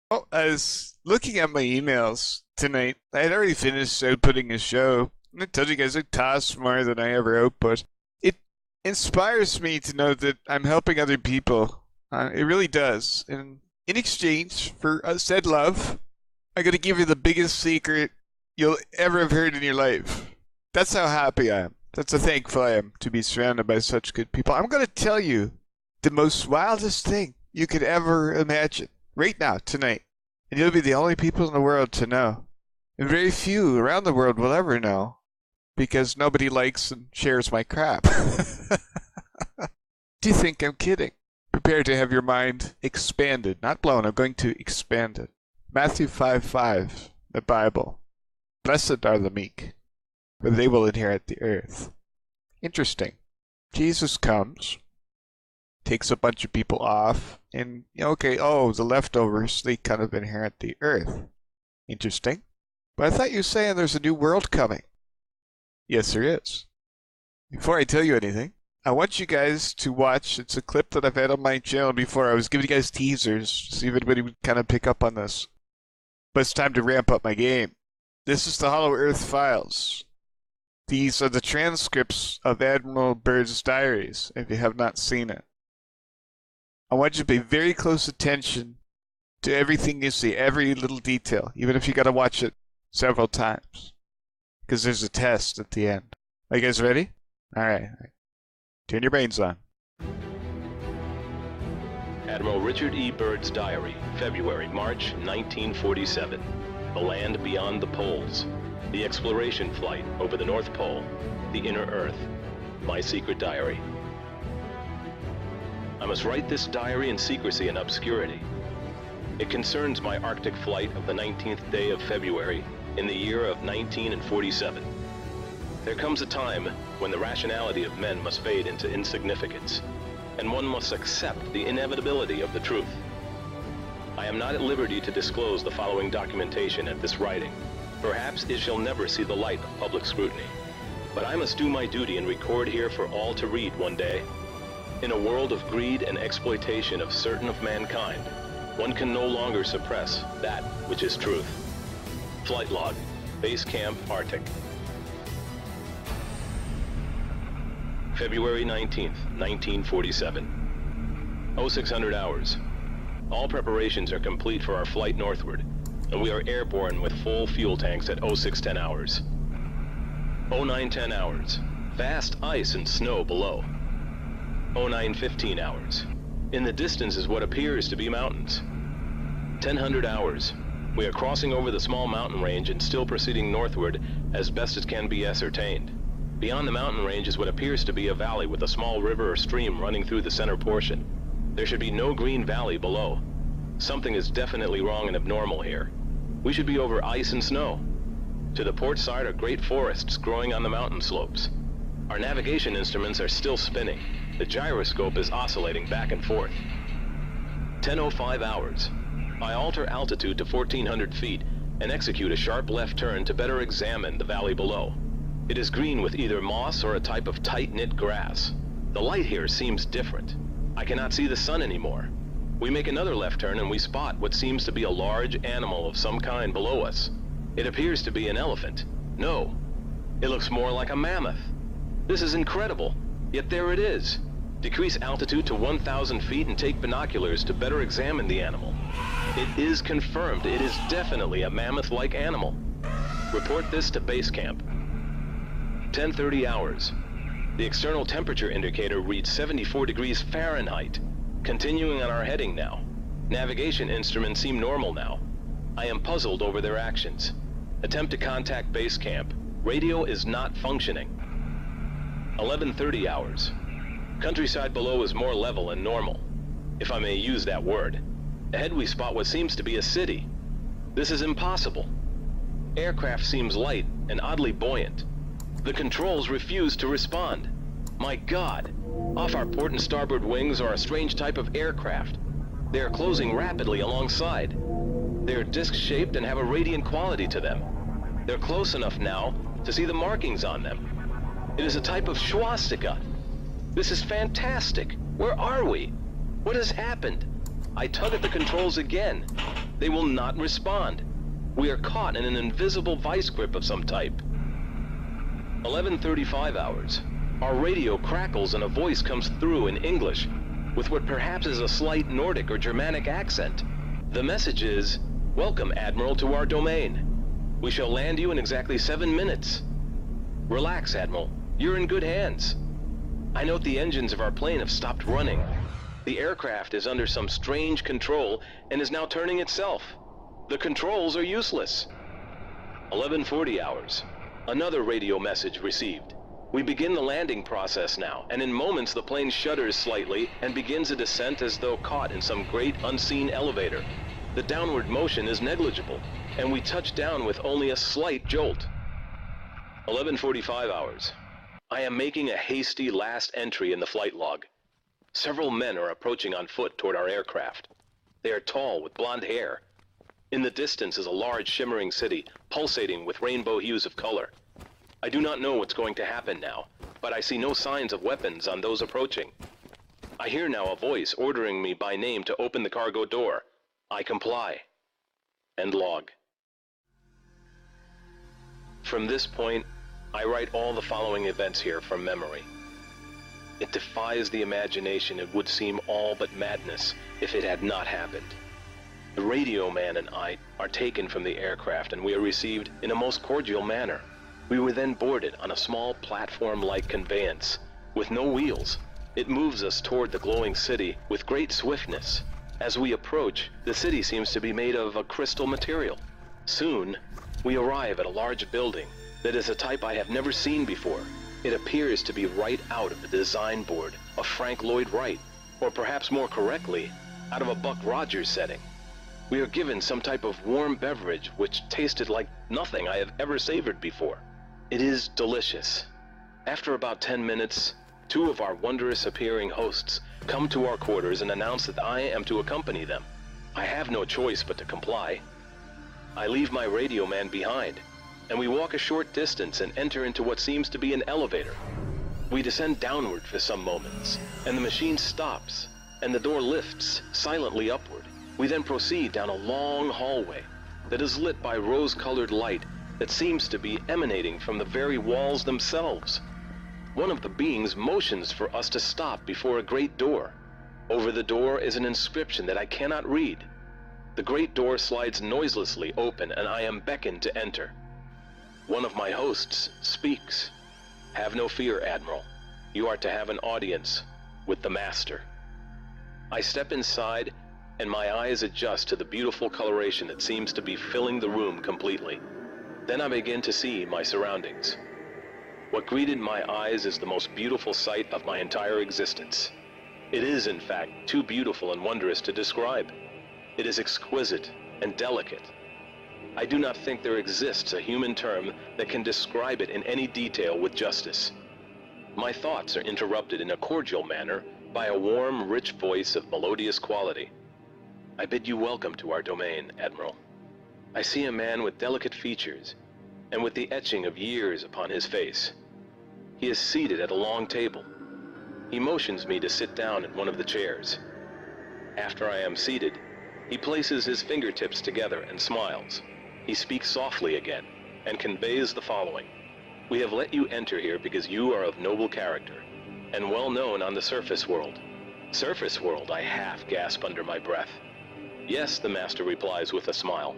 Oh, I was looking at my emails tonight. I had already finished outputting a show. I told you guys I toss more than I ever output. It inspires me to know that I'm helping other people. It really does. And in exchange for said love, I gotta give you the biggest secret you'll ever have heard in your life. That's how happy I am. That's how thankful I am to be surrounded by such good people. I'm gonna tell you the most wildest thing you could ever imagine right now, tonight. And you'll be the only people in the world to know. And very few around the world will ever know because nobody likes and shares my crap. Do you think I'm kidding? Prepare to have your mind expanded, not blown. I'm going to expand it. Matthew 5:5, the Bible. Blessed are the meek, for they will inherit the earth. Interesting. Jesus comes, takes a bunch of people off, and okay, oh, the leftovers, they kind of inherit the earth. Interesting. But I thought you were saying there's a new world coming. Yes, there is. Before I tell you anything, I want you guys to watch. It's a clip that I've had on my channel before. I was giving you guys teasers to see if anybody would kind of pick up on this. But it's time to ramp up my game. This is the Hollow Earth files. These are the transcripts of Admiral Byrd's diaries, if you have not seen it. I want you to pay very close attention to everything you see, every little detail, even if you got to watch it several times. Because there's a test at the end. Are you guys ready? Alright. Turn your brains on. Admiral Richard E. Byrd's diary, February, March 1947. The land beyond the poles. The exploration flight over the North Pole. The inner Earth. My secret diary. I must write this diary in secrecy and obscurity. It concerns my Arctic flight of the 19th day of February in the year of 1947. There comes a time when the rationality of men must fade into insignificance, and one must accept the inevitability of the truth. I am not at liberty to disclose the following documentation at this writing. Perhaps it shall never see the light of public scrutiny. But I must do my duty and record here for all to read one day. In a world of greed and exploitation of certain of mankind, one can no longer suppress that which is truth. Flight log, Base Camp Arctic. February 19th, 1947. 0600 hours. All preparations are complete for our flight northward, and we are airborne with full fuel tanks at 0610 hours. 0910 hours. Vast ice and snow below. 0915 hours. In the distance is what appears to be mountains. 1000 hours. We are crossing over the small mountain range and still proceeding northward as best as can be ascertained. Beyond the mountain range is what appears to be a valley with a small river or stream running through the center portion. There should be no green valley below. Something is definitely wrong and abnormal here. We should be over ice and snow. To the port side are great forests growing on the mountain slopes. Our navigation instruments are still spinning. The gyroscope is oscillating back and forth. 10:05 hours. I alter altitude to 1400 feet and execute a sharp left turn to better examine the valley below. It is green with either moss or a type of tight-knit grass. The light here seems different. I cannot see the sun anymore. We make another left turn and we spot what seems to be a large animal of some kind below us. It appears to be an elephant. No, it looks more like a mammoth. This is incredible, yet there it is. Decrease altitude to 1,000 feet and take binoculars to better examine the animal. It is confirmed. It is definitely a mammoth-like animal. Report this to base camp. 10:30 hours. The external temperature indicator reads 74 degrees Fahrenheit. Continuing on our heading now. Navigation instruments seem normal now. I am puzzled over their actions. Attempt to contact base camp. Radio is not functioning. 11:30 hours. Countryside below is more level and normal, if I may use that word. Ahead we spot what seems to be a city. This is impossible. Aircraft seems light and oddly buoyant. The controls refuse to respond. My God! Off our port and starboard wings are a strange type of aircraft. They are closing rapidly alongside. They are disc-shaped and have a radiant quality to them. They're close enough now to see the markings on them. It is a type of swastika. This is fantastic. Where are we? What has happened? I tug at the controls again. They will not respond. We are caught in an invisible vice grip of some type. 11:35 hours. Our radio crackles and a voice comes through in English, with what perhaps is a slight Nordic or Germanic accent. The message is, "Welcome, Admiral, to our domain. We shall land you in exactly 7 minutes. Relax, Admiral. You're in good hands." I note the engines of our plane have stopped running. The aircraft is under some strange control and is now turning itself. The controls are useless. 11:40 hours. Another radio message received. We begin the landing process now, and in moments the plane shudders slightly and begins a descent as though caught in some great unseen elevator. The downward motion is negligible, and we touch down with only a slight jolt. 11:45 hours. I am making a hasty last entry in the flight log. Several men are approaching on foot toward our aircraft. They are tall, with blonde hair. In the distance is a large shimmering city, pulsating with rainbow hues of color. I do not know what's going to happen now, but I see no signs of weapons on those approaching. I hear now a voice ordering me by name to open the cargo door. I comply. End log. From this point, I write all the following events here from memory. It defies the imagination. It would seem all but madness if it had not happened. The radio man and I are taken from the aircraft, and we are received in a most cordial manner. We were then boarded on a small platform-like conveyance with no wheels. It moves us toward the glowing city with great swiftness. As we approach, the city seems to be made of a crystal material. Soon, we arrive at a large building that is a type I have never seen before. It appears to be right out of the design board of Frank Lloyd Wright, or perhaps more correctly, out of a Buck Rogers setting. We are given some type of warm beverage which tasted like nothing I have ever savored before. It is delicious. After about 10 minutes, two of our wondrous appearing hosts come to our quarters and announce that I am to accompany them. I have no choice but to comply. I leave my radio man behind, and we walk a short distance and enter into what seems to be an elevator. We descend downward for some moments, and the machine stops, and the door lifts silently upward. We then proceed down a long hallway that is lit by rose-colored light that seems to be emanating from the very walls themselves. One of the beings motions for us to stop before a great door. Over the door is an inscription that I cannot read. The great door slides noiselessly open, and I am beckoned to enter. One of my hosts speaks. "Have no fear, Admiral. You are to have an audience with the Master." I step inside, and my eyes adjust to the beautiful coloration that seems to be filling the room completely. Then I begin to see my surroundings. What greeted my eyes is the most beautiful sight of my entire existence. It is, in fact, too beautiful and wondrous to describe. It is exquisite and delicate. I do not think there exists a human term that can describe it in any detail with justice. My thoughts are interrupted in a cordial manner by a warm, rich voice of melodious quality. "I bid you welcome to our domain, Admiral." I see a man with delicate features and with the etching of years upon his face. He is seated at a long table. He motions me to sit down in one of the chairs. After I am seated, he places his fingertips together and smiles. He speaks softly again and conveys the following. "We have let you enter here because you are of noble character and well known on the surface world." "Surface world?" I half gasp under my breath. "Yes," the Master replies with a smile.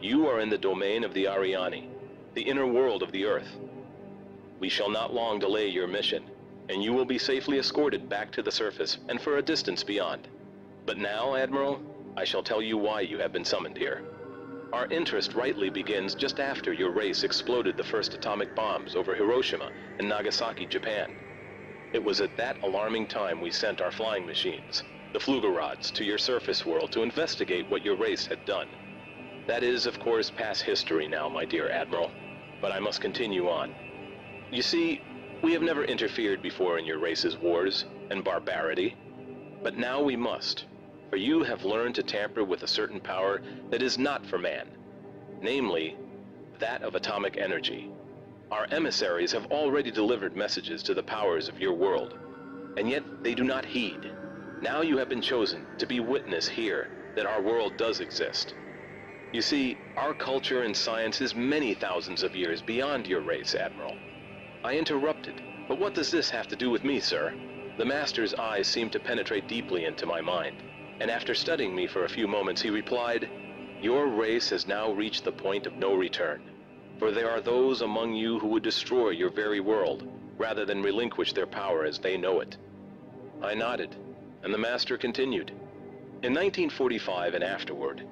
"You are in the domain of the Ariani, the inner world of the Earth. We shall not long delay your mission, and you will be safely escorted back to the surface and for a distance beyond. But now, Admiral, I shall tell you why you have been summoned here. Our interest rightly begins just after your race exploded the first atomic bombs over Hiroshima and Nagasaki, Japan. It was at that alarming time we sent our flying machines, the Flugerods, to your surface world to investigate what your race had done. That is, of course, past history now, my dear Admiral, but I must continue on. You see, we have never interfered before in your race's wars and barbarity, but now we must, for you have learned to tamper with a certain power that is not for man, namely, that of atomic energy. Our emissaries have already delivered messages to the powers of your world, and yet they do not heed. Now you have been chosen to be witness here that our world does exist. You see, our culture and science is many thousands of years beyond your race, Admiral. I interrupted, but what does this have to do with me, sir? The Master's eyes seemed to penetrate deeply into my mind, and after studying me for a few moments, he replied, "Your race has now reached the point of no return, for there are those among you who would destroy your very world, rather than relinquish their power as they know it." I nodded, and the Master continued, "In 1945 and afterward,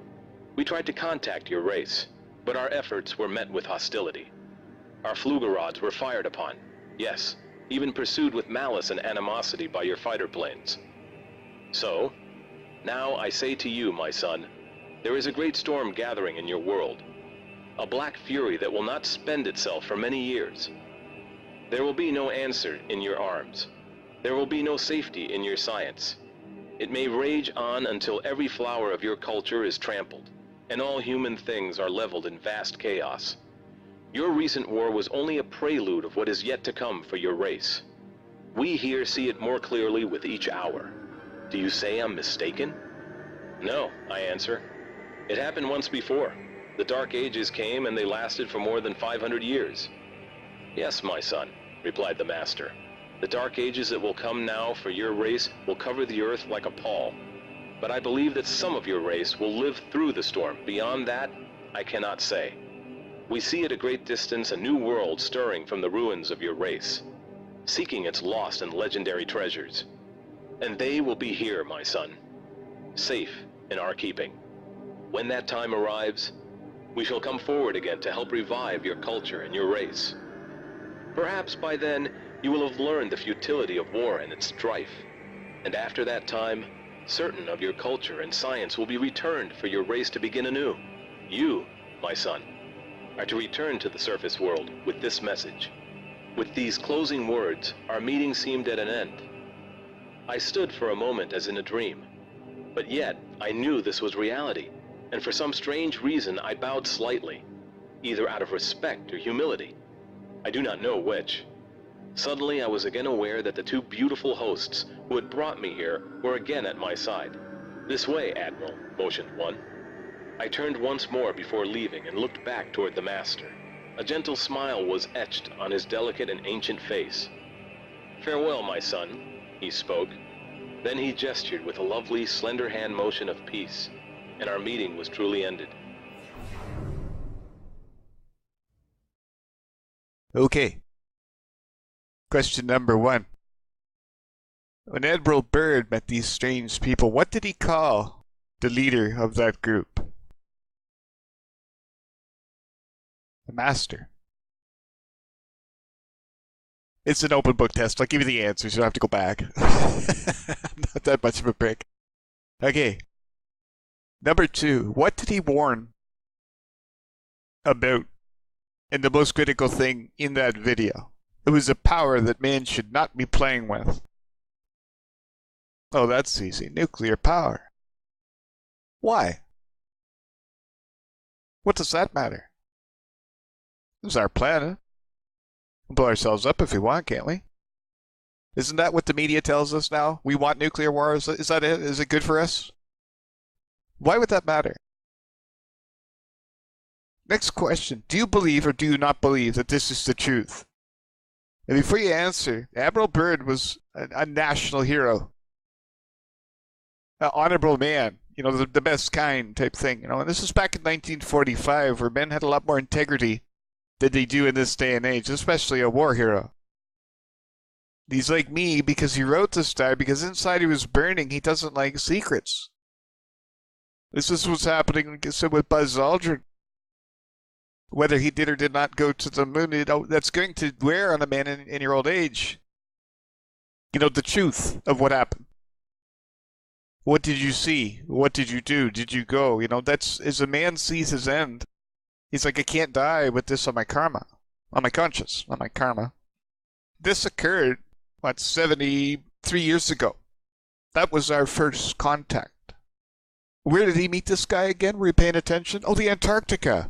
we tried to contact your race, but our efforts were met with hostility. Our Flugerods were fired upon, yes, even pursued with malice and animosity by your fighter planes. So, now I say to you, my son, there is a great storm gathering in your world, a black fury that will not spend itself for many years. There will be no answer in your arms. There will be no safety in your science. It may rage on until every flower of your culture is trampled, and all human things are leveled in vast chaos. Your recent war was only a prelude of what is yet to come for your race. We here see it more clearly with each hour. Do you say I'm mistaken?" "No," I answer. "It happened once before. The Dark Ages came and they lasted for more than 500 years. "Yes, my son," replied the Master. "The Dark Ages that will come now for your race will cover the earth like a pall. But I believe that some of your race will live through the storm. Beyond that, I cannot say. We see at a great distance a new world stirring from the ruins of your race, seeking its lost and legendary treasures. And they will be here, my son, safe in our keeping. When that time arrives, we shall come forward again to help revive your culture and your race. Perhaps by then, you will have learned the futility of war and its strife. And after that time, certain of your culture and science will be returned for your race to begin anew. You, my son, are to return to the surface world with this message." With these closing words, our meeting seemed at an end. I stood for a moment as in a dream, but yet I knew this was reality, and for some strange reason I bowed slightly, either out of respect or humility. I do not know which. Suddenly I was again aware that the two beautiful hosts who had brought me here were again at my side. "This way, Admiral," motioned one. I turned once more before leaving and looked back toward the Master. A gentle smile was etched on his delicate and ancient face. "Farewell, my son," he spoke. Then he gestured with a lovely, slender hand motion of peace, and our meeting was truly ended. Okay. Question number 1. When Admiral Byrd met these strange people, what did he call the leader of that group? The Master. It's an open book test. I'll give you the answers. You don't have to go back. I'm not that much of a prick. Okay. Number 2. What did he warn about? And the most critical thing in that video. It was a power that man should not be playing with. Oh, that's easy. Nuclear power. Why? What does that matter? This is our planet. We'll blow ourselves up if we want, can't we? Isn't that what the media tells us now? We want nuclear war. Is that it? Is it good for us? Why would that matter? Next question. Do you believe or do you not believe that this is the truth? And before you answer, Admiral Byrd was a national hero. An honorable man. You know, the best kind type thing. You know, and this is back in 1945 where men had a lot more integrity than they do in this day and age, especially a war hero. He's like me because he wrote this guy because inside he was burning. He doesn't like secrets. This is what's happening, like I said, with Buzz Aldrin. Whether he did or did not go to the moon, you know, that's going to wear on a man in your old age. You know, the truth of what happened. What did you see? What did you do? Did you go? You know, that's, as a man sees his end, he's like, I can't die with this on my karma. On my conscience, on my karma. This occurred, 73 years ago. That was our first contact. Where did he meet this guy again? Were you paying attention? Oh, the Antarctica.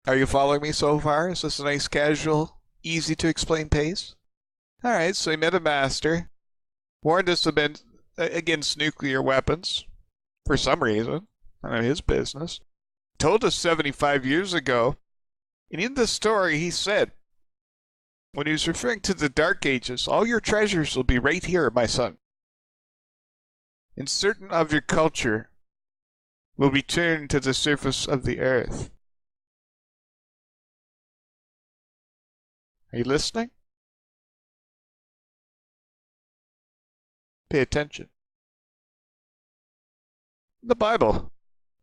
Are you following me so far? Is this a nice, casual, easy to explain pace? Alright, so he met a master, warned us against nuclear weapons for some reason. None of his business. Told us 75 years ago, and in the story he said, when he was referring to the Dark Ages, all your treasures will be right here, my son. And certain of your culture will return to the surface of the earth. Are you listening? Pay attention. In the Bible,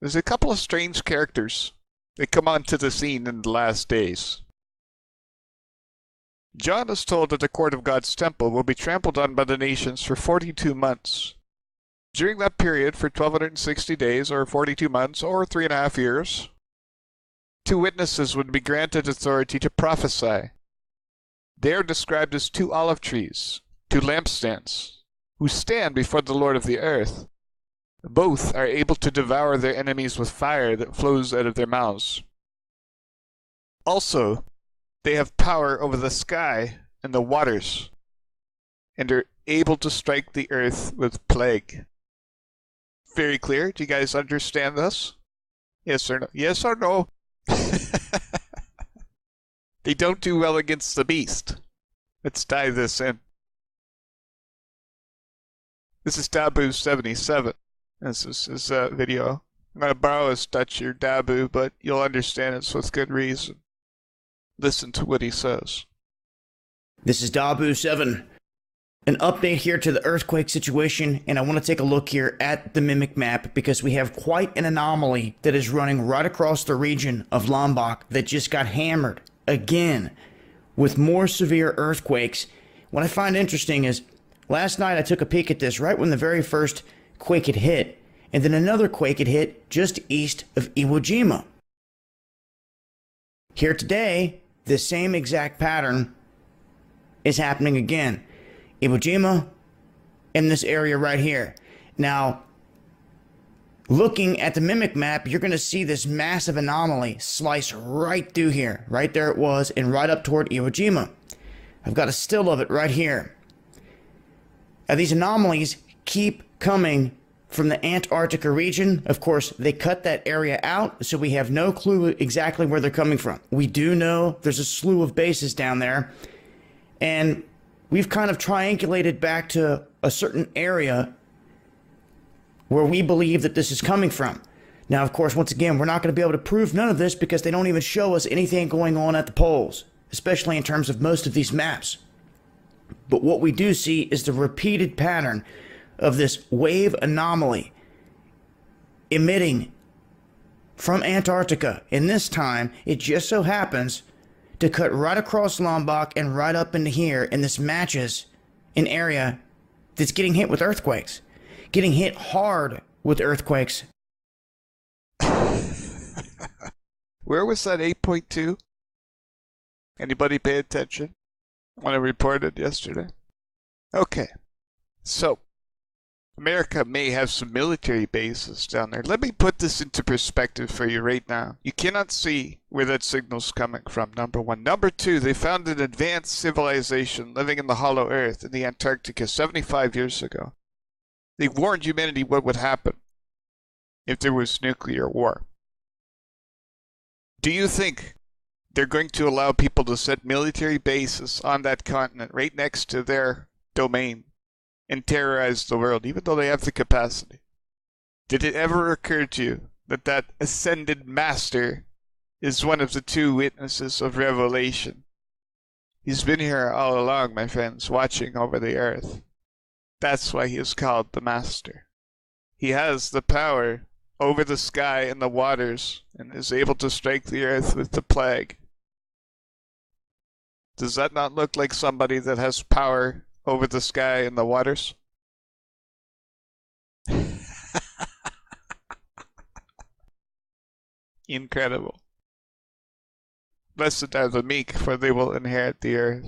there's a couple of strange characters that come onto the scene in the last days. John is told that the court of God's temple will be trampled on by the nations for 42 months. During that period, for 1260 days, or 42 months, or 3.5 years, 2 witnesses would be granted authority to prophesy. They are described as 2 olive trees, 2 lampstands, who stand before the Lord of the earth. Both are able to devour their enemies with fire that flows out of their mouths. Also, they have power over the sky and the waters, and are able to strike the earth with plague. Very clear? Do you guys understand this? Yes or no? Yes or no? They don't do well against the beast. Let's tie this in. This is Dabu 77. This is his video. I'm going to borrow his Dutch here, Dabu, but you'll understand it's with good reason. Listen to what he says. This is Dabu 7. An update here to the earthquake situation, and I want to take a look here at the Mimic map because we have quite an anomaly that is running right across the region of Lombok that just got hammered again with more severe earthquakes. What I find interesting is last night I took a peek at this right when the very first quake had hit, and then another quake had hit just east of Iwo Jima. Here today, the same exact pattern is happening again. Iwo Jima in this area right here. Now, looking at the Mimic map, you're going to see this massive anomaly slice right through here. Right there it was, and right up toward Iwo Jima. I've got a still of it right here. Now, these anomalies keep coming from the Antarctica region. Of course, they cut that area out, so we have no clue exactly where they're coming from. We do know there's a slew of bases down there, and we've kind of triangulated back to a certain area where we believe that this is coming from. Now, of course, once again, we're not going to be able to prove none of this because they don't even show us anything going on at the poles, especially in terms of most of these maps. But what we do see is the repeated pattern of this wave anomaly emitting from Antarctica. And this time, it just so happens to cut right across Lombok and right up into here, and this matches an area that's getting hit with earthquakes. Getting hit hard with earthquakes. Where was that 8.2? Anybody pay attention when I reported yesterday? Okay, so America may have some military bases down there. Let me put this into perspective for you right now. You cannot see where that signal's coming from, number one. Number two, they found an advanced civilization living in the hollow earth in the Antarctica 75 years ago. They warned humanity what would happen if there was nuclear war. Do you think they're going to allow people to set military bases on that continent right next to their domain and terrorize the world, even though they have the capacity? Did it ever occur to you that that ascended master is one of the 2 witnesses of Revelation? He's been here all along, my friends, watching over the earth. That's why he is called the Master. He has the power over the sky and the waters, and is able to strike the earth with the plague. Does that not look like somebody that has power over the sky and the waters? Incredible. Blessed are the meek, for they will inherit the earth.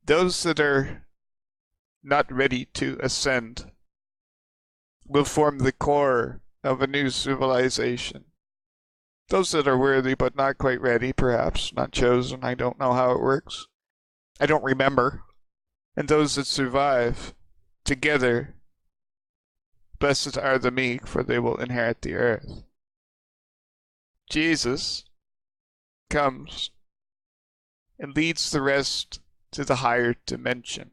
Those that are not ready to ascend will form the core of a new civilization. Those that are worthy but not quite ready, perhaps, not chosen, I don't know how it works. I don't remember. And those that survive together, blessed are the meek, for they will inherit the earth. Jesus comes and leads the rest to the higher dimension.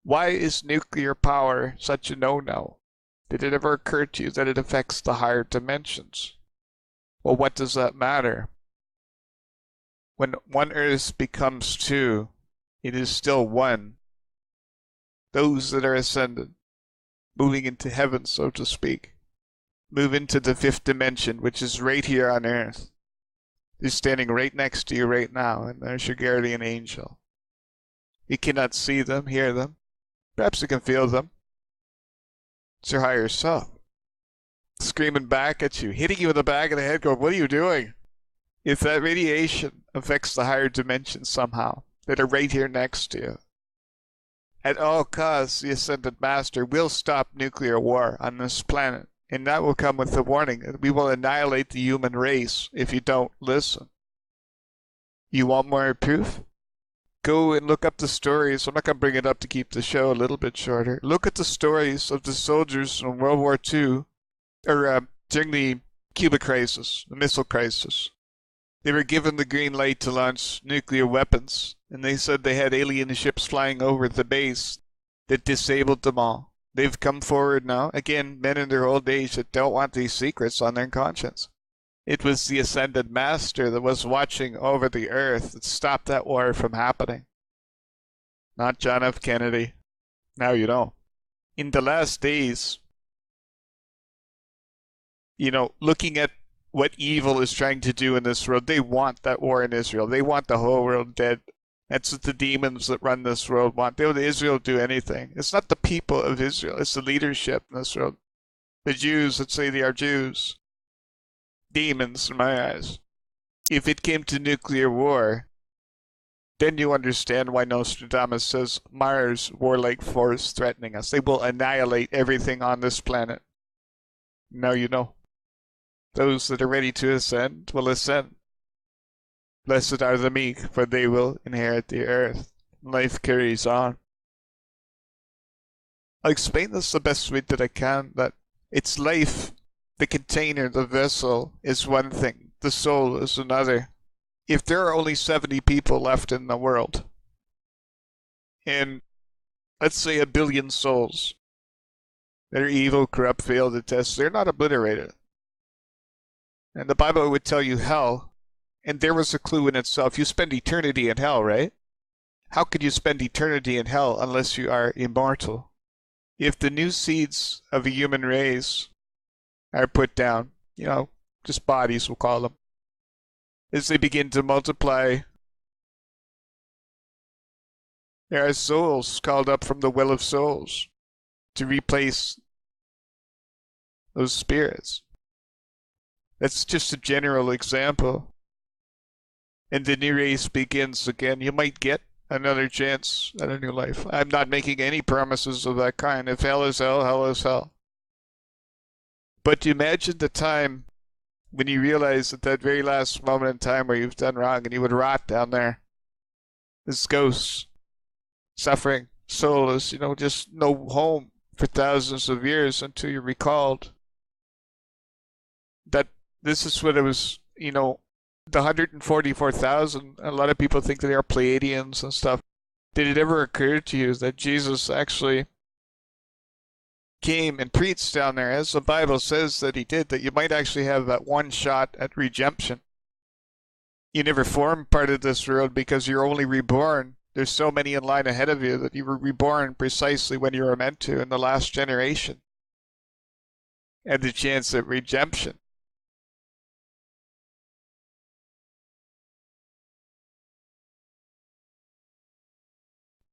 Why is nuclear power such a no-no? Did it ever occur to you that it affects the higher dimensions? Well, what does that matter? When one Earth becomes two, it is still one. Those that are ascended, moving into heaven, so to speak, move into the fifth dimension, which is right here on Earth. They're standing right next to you right now, and there's your guardian angel. You cannot see them, hear them. Perhaps you can feel them. It's your higher self. Screaming back at you, hitting you in the back of the head, going, what are you doing? If that radiation affects the higher dimensions somehow, that are right here next to you, at all costs, the Ascended Master will stop nuclear war on this planet. And that will come with the warning that we will annihilate the human race if you don't listen. You want more proof? Go and look up the stories. I'm not going to bring it up to keep the show a little bit shorter. Look at the stories of the soldiers in World War II, or during the Cuba crisis, the missile crisis. They were given the green light to launch nuclear weapons, and they said they had alien ships flying over the base that disabled them all. They've come forward now, again, men in their old age that don't want these secrets on their conscience. It was the Ascended Master that was watching over the earth that stopped that war from happening. Not John F. Kennedy. Now you know. In the last days, looking at what evil is trying to do in this world, they want that war in Israel. They want the whole world dead. That's what the demons that run this world want. They want Israel to do anything. It's not the people of Israel. It's the leadership in this world. The Jews that say they are Jews. Demons, in my eyes. If it came to nuclear war, then you understand why Nostradamus says Mars' warlike force threatening us. They will annihilate everything on this planet. Now you know. Those that are ready to ascend will ascend. Blessed are the meek, for they will inherit the earth. Life carries on. I'll explain this the best way that I can, that it's life, the container, the vessel, is one thing. The soul is another. If there are only 70 people left in the world, and let's say 1 billion souls that are evil, corrupt, failed to test, they're not obliterated. And the Bible would tell you hell. And there was a clue in itself. You spend eternity in hell, right? How could you spend eternity in hell unless you are immortal? If the new seeds of a human race are put down, just bodies we'll call them, as they begin to multiply, there are souls called up from the well of souls to replace those spirits. That's just a general example. And the new race begins again. You might get another chance at a new life. I'm not making any promises of that kind. If hell is hell, hell is hell. But imagine the time when you realize at that very last moment in time where you've done wrong and you would rot down there. As ghosts, suffering, soulless, just no home for thousands of years until you're recalled. That this is what it was, the 144,000, a lot of people think that they are Pleiadians and stuff. Did it ever occur to you that Jesus actually came and preached down there, as the Bible says that he did, that you might actually have that one shot at redemption? You never formed part of this world because you're only reborn. There's so many in line ahead of you that you were reborn precisely when you were meant to in the last generation. And the chance at redemption.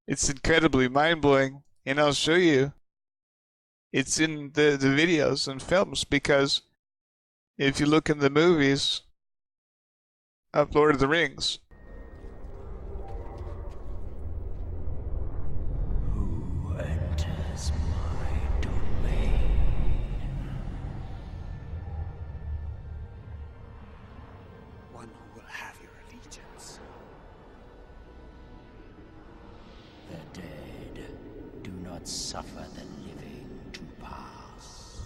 It's incredibly mind-blowing, and I'll show you. It's in the videos and films, because if you look in the movies of Lord of the Rings, who enters my domain? One who will have your allegiance. The dead do not but suffer the living to pass.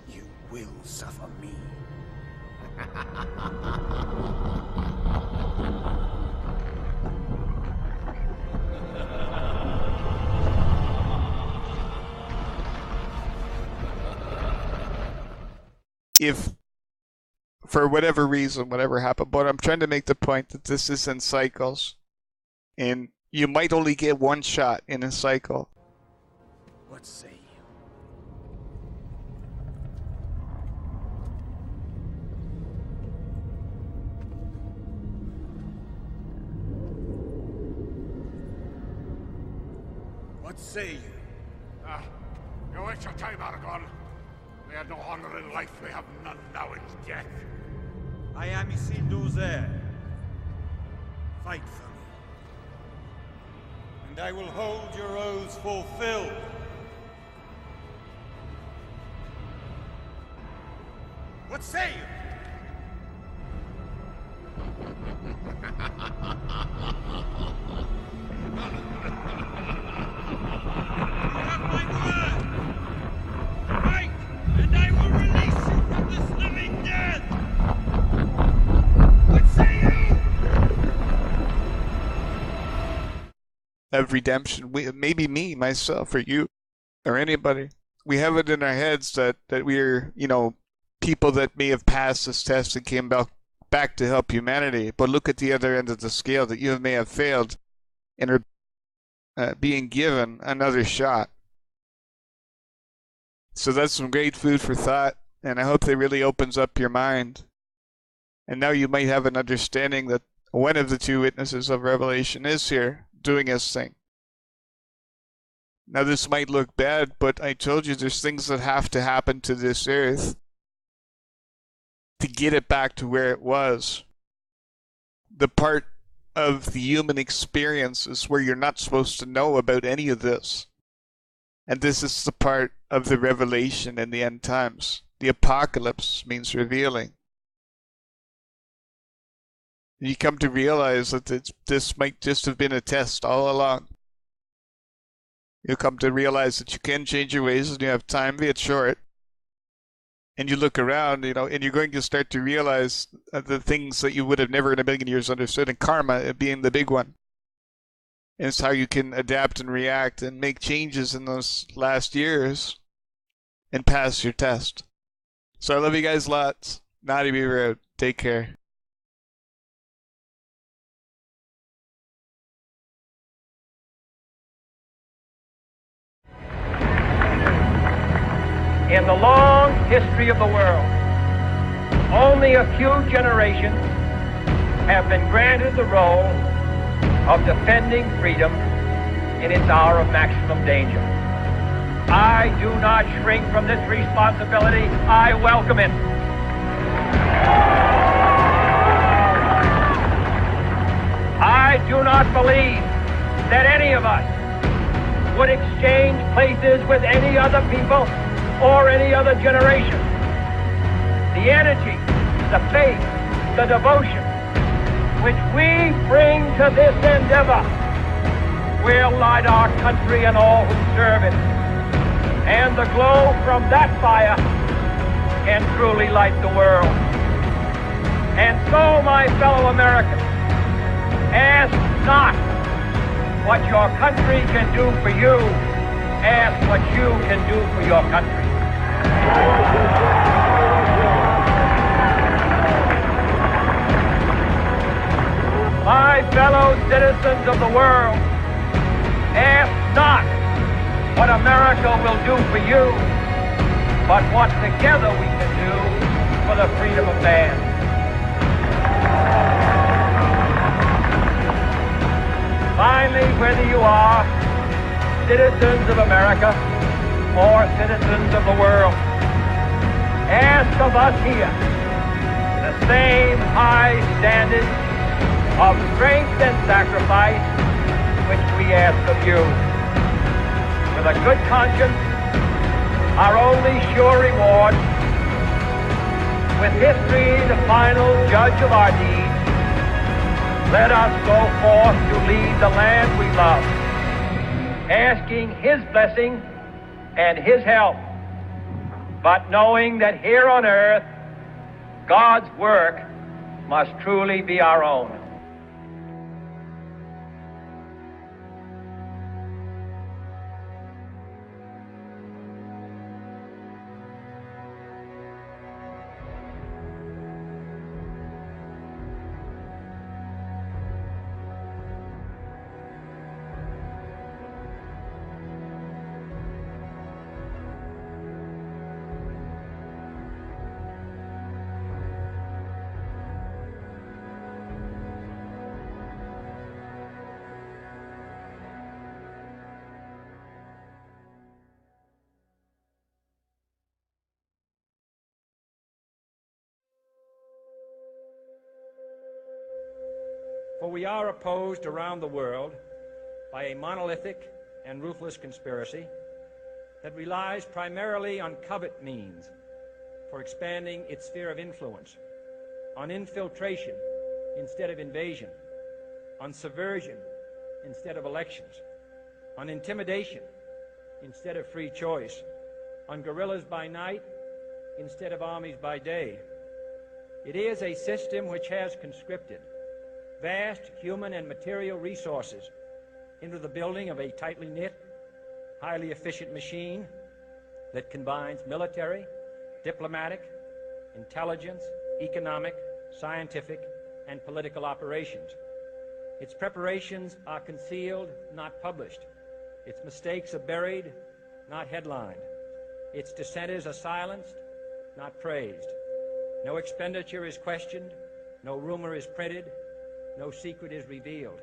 You will suffer me. If, for whatever reason, whatever happened, but I'm trying to make the point that this is in cycles, and you might only get one shot in a cycle. What say you? What say you? You waste your time, Aragorn. We had no honor in life, we have none now in death. I am Isildur's heir. Fight for me. And I will hold your oaths fulfilled. What say you? Of redemption, maybe me, myself, or you, or anybody. We have it in our heads that we're, people that may have passed this test and came back to help humanity. But look at the other end of the scale, that you may have failed and are being given another shot. So that's some great food for thought, and I hope that really opens up your mind. And now you might have an understanding that one of the two witnesses of Revelation is here, doing his thing. Now this might look bad, but I told you there's things that have to happen to this earth to get it back to where it was. The part of the human experience is where you're not supposed to know about any of this. And this is the part of the revelation in the end times. The apocalypse means revealing. You come to realize that this might just have been a test all along. You'll come to realize that you can change your ways and you have time, be it short. And you look around, and you're going to start to realize the things that you would have never in a million years understood, and karma being the big one. And it's how you can adapt and react and make changes in those last years and pass your test. So I love you guys lots. Naughty Beaver out. Take care. In the long history of the world, only a few generations have been granted the role of defending freedom in its hour of maximum danger. I do not shrink from this responsibility. I welcome it. I do not believe that any of us would exchange places with any other people or any other generation. The energy, the faith, the devotion which we bring to this endeavor will light our country and all who serve it. And the glow from that fire can truly light the world. And so, my fellow Americans, ask not what your country can do for you, ask what you can do for your country. My fellow citizens of the world, ask not what America will do for you, but what together we can do for the freedom of man. Finally, whether you are citizens of America or citizens of the world, ask of us here the same high standard of strength and sacrifice which we ask of you. With a good conscience, our only sure reward, with history the final judge of our deeds, let us go forth to lead the land we love asking His blessing and His help, but knowing that here on earth, God's work must truly be our own. For we are opposed around the world by a monolithic and ruthless conspiracy that relies primarily on covert means for expanding its sphere of influence, on infiltration instead of invasion, on subversion instead of elections, on intimidation instead of free choice, on guerrillas by night instead of armies by day. It is a system which has conscripted vast human and material resources into the building of a tightly knit, highly efficient machine that combines military, diplomatic, intelligence, economic, scientific, and political operations. Its preparations are concealed, not published. Its mistakes are buried, not headlined. Its dissenters are silenced, not praised. No expenditure is questioned, no rumor is printed, no secret is revealed.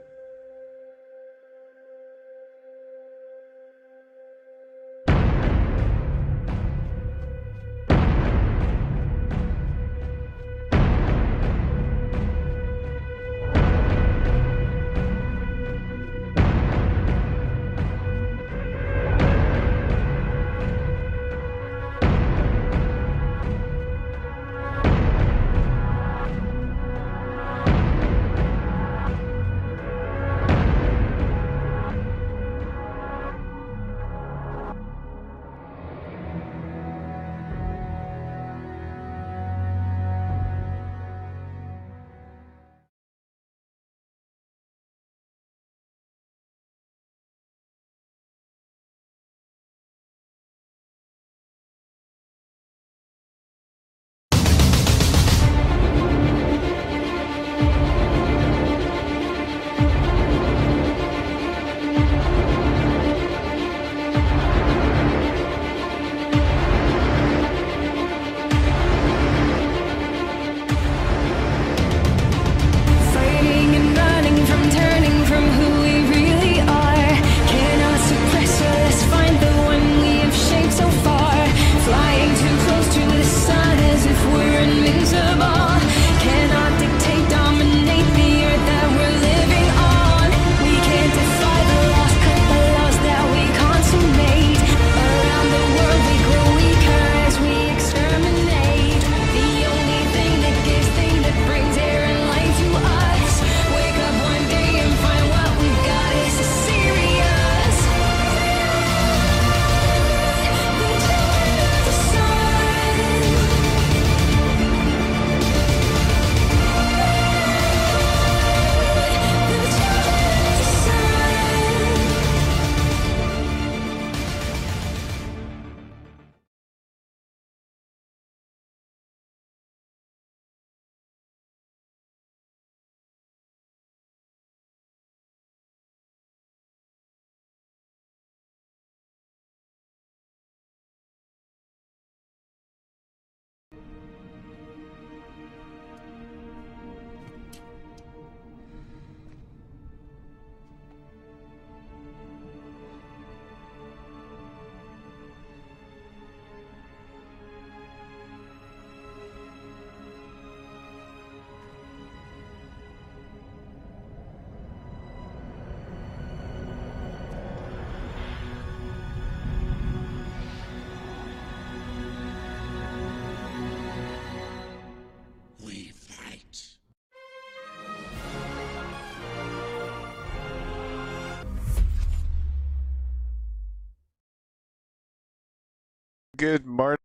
Good morning.